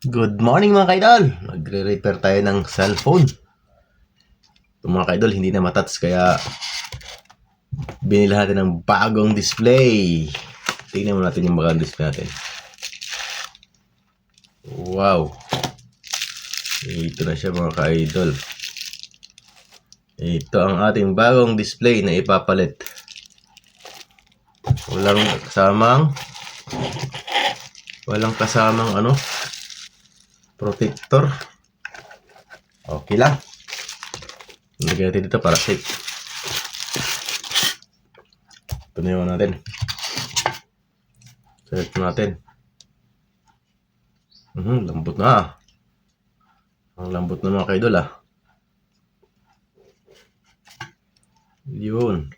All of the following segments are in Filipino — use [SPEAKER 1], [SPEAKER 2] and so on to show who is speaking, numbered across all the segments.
[SPEAKER 1] Good morning mga kaidol! Magre-repair tayo ng cellphone. Itong mga kaidol hindi na matats kaya binili natin ng bagong display. Tingnan mo natin yung bagong display natin. Wow! Ito na siya mga kaidol. Ito ang ating bagong display na ipapalit. Walang kasamang protector. Okay lang. Lagyan natin dito para safe. Ito na yung natin. Select natin. Lambot na. Ang lambot na mga kaidol Yun.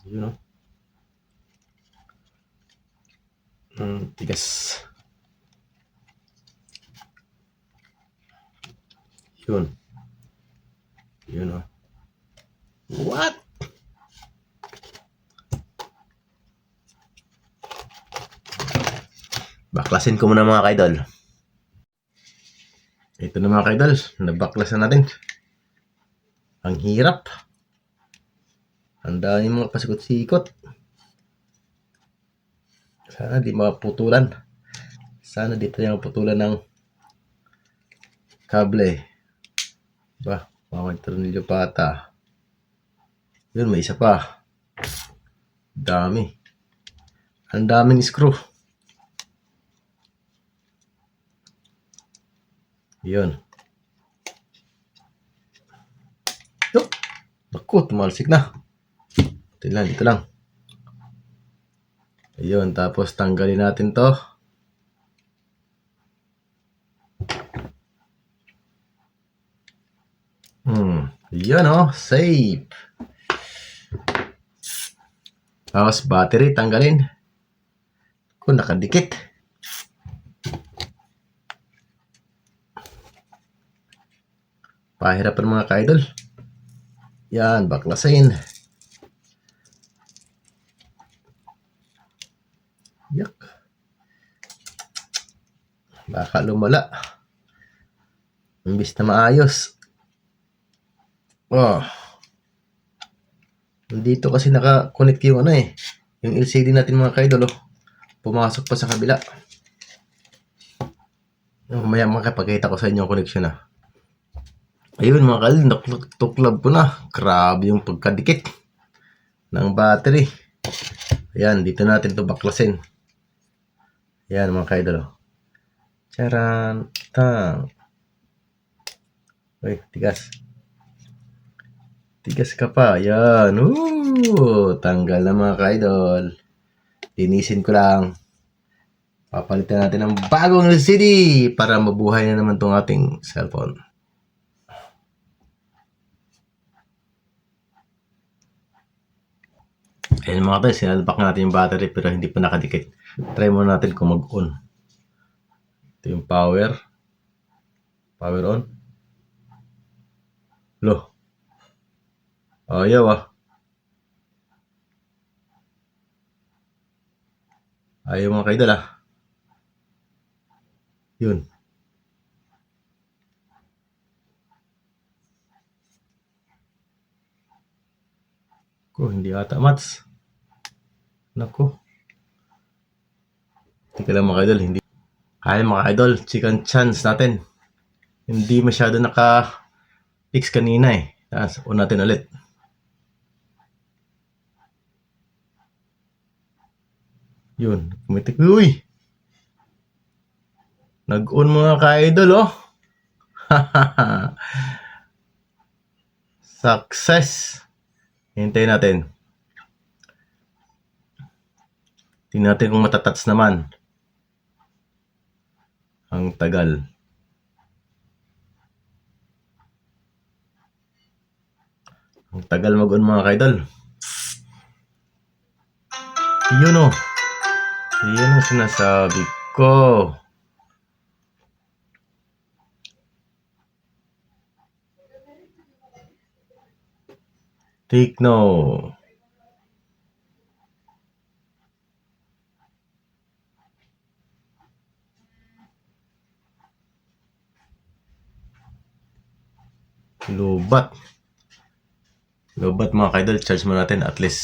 [SPEAKER 1] Yun tigas. Yun. Yun What? Baklasin ko muna mga kaidol. Ito na mga kaidol. Nabaklasan natin. Ang hirap. Ang dami mga pasikot-sikot. Sana di maputulan. Sana di tayo maputulan ng kable. Ba, mga tornilyo pata. Yun, may isa pa. Dami. Ang daming screw. Yun. Yup. Naku, tumalsik na. Dito lang. Ayun, tapos tanggalin natin to. Yan safe. Tapos battery tanggalin. Kung nakadikit. Pahirapan mga ka-idol. Yan, baklasin. Yak. Baka lumala. Imbis na maayos. Dito kasi naka-connect yung yung LCD natin mga ka-idol pumasok pa sa kabila. Mamaya makapagkita ko sa inyo ang connection Ayun mga ka-idol, tuklab ko na. Grabe yung pagkadikit ng battery. Ayan, dito natin to baklasin. Ayan mga ka-idol. Charan, tang. Uy, tigas. Tigas ka pa. Yan. Tanggal na mga ka-idol. Linisin ko lang. Papalitan natin ng bagong LCD para mabuhay na naman tong ating cellphone. Ayan mga tayo, sinalpak natin yung battery pero hindi pa nakadikit. Try muna natin kung mag-on. Ito yung power. Power on. Low. Ayaw Ayaw mga kaidol Yun. Hindi ata mats. Naku. Tika lang mga idol, hindi. Ay mga idol, chicken chance natin. Hindi masyado naka-fix kanina Tapos on natin ulit. Yun, kumitik. Uy! Nag-on mga ka-idol Success! Hintayin natin. Tingnan natin kung matatats naman. Ang tagal. Ang tagal mag-on mga ka-idol. Yun Yan ang sinasabi ko. Take no. Lubat. Lubat mga kaidol. Charge mo natin. At least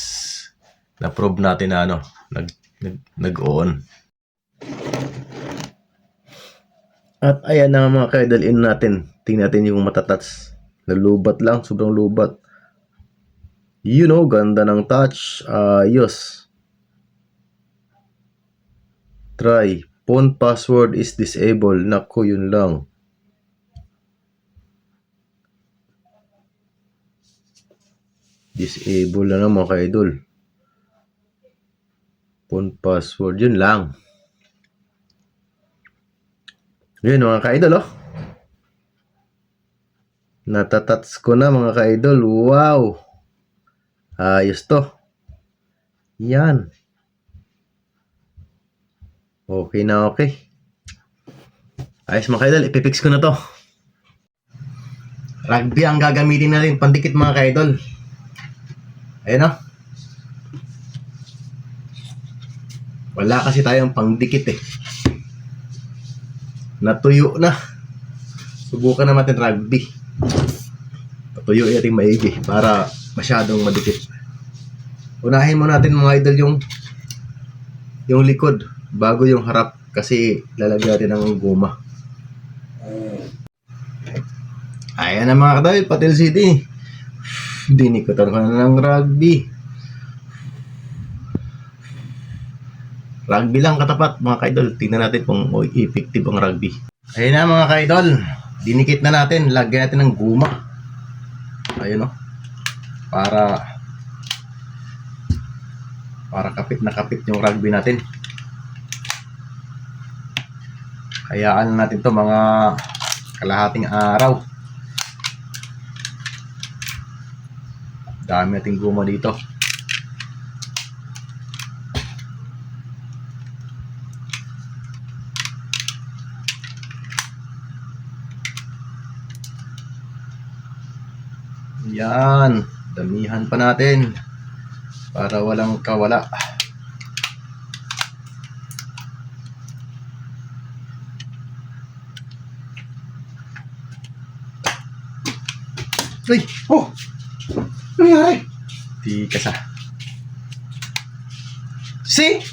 [SPEAKER 1] na-prove natin na ano, nag-on. At ayan na mga kaidol, in natin. Tingnan natin yung matatats. Nalubat lang, sobrang lubat. You know, ganda ng touch. Ayos. Try. Phone password is disabled. Nako, yun lang. Disable na mga kaidol. Phone password, yun lang. Yun mga kaidol, oh. Natatats ko na mga kaidol. Wow. Ayos to. Yan. Okay na okay. Ayos mga kaidol. Ipipix ko na to. Rugby ang gagamitin natin. Pandikit mga kaidol. Ayan o. Wala kasi tayong pangdikit eh. Natuyo na. Subukan naman natin rugby. Patuyo natin maigi para masyadong madikit. Unahin mo natin mga idol yung likod bago yung harap kasi lalagyan natin ng goma. Ayan na mga kadal, Patil City. Dinikutan ko na ng rugby. Rugby lang katapat mga kaidol. Tingnan natin kung effective ang rugby. Ayan na mga kaidol. Dinikit na natin. Lagyan natin ng guma. Ayun o. Para kapit na kapit yung rugby natin. Hayaan natin to mga kalahating araw. Dami nating guma dito. Yan, damihan pa natin para walang kawala. Ay! Oh! Ano nangyari? Tikas ah. See?